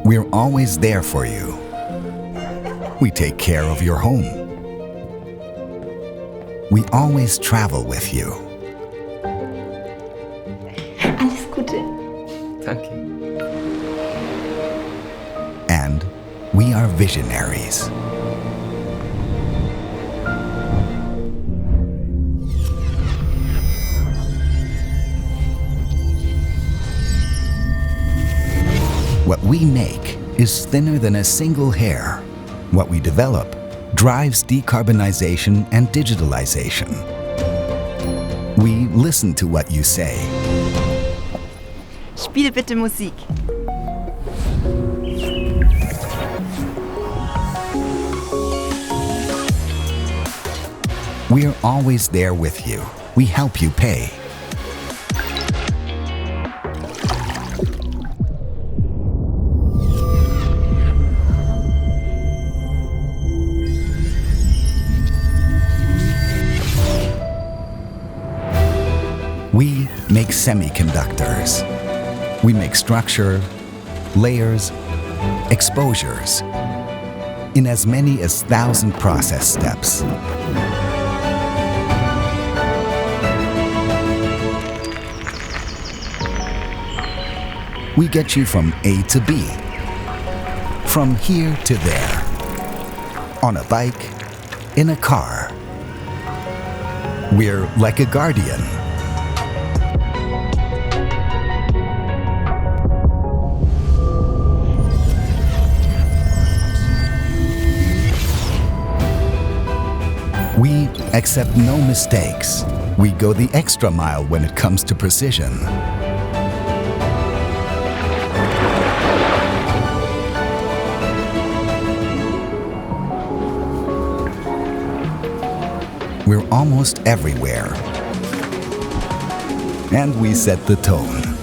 We're always there for you. We take care of your home. We always travel with you. Alles Gute. Danke. And we are visionaries. What we make is thinner than a single hair. What we develop drives decarbonization and digitalization. We listen to what you say. Spiel bitte Musik. We're always there with you. We help you pay. We make semiconductors. We make structure, layers, exposures in as many as 1,000 process steps. We get you from A to B, from here to there, on a bike, in a car. We're like a guardian. We accept no mistakes. We go the extra mile when it comes to precision. We're almost everywhere. And we set the tone.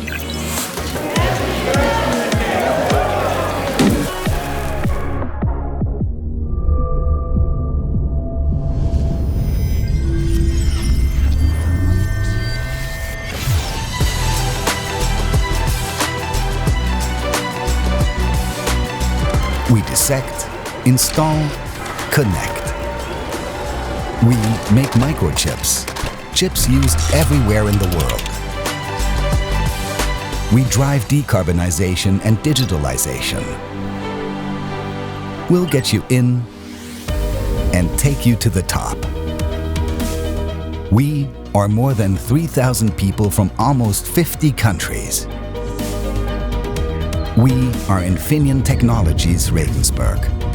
We dissect, install, connect. We make microchips, chips used everywhere in the world. We drive decarbonization and digitalization. We'll get you in and take you to the top. We are more than 3,000 people from almost 50 countries. We are Infineon Regensburg.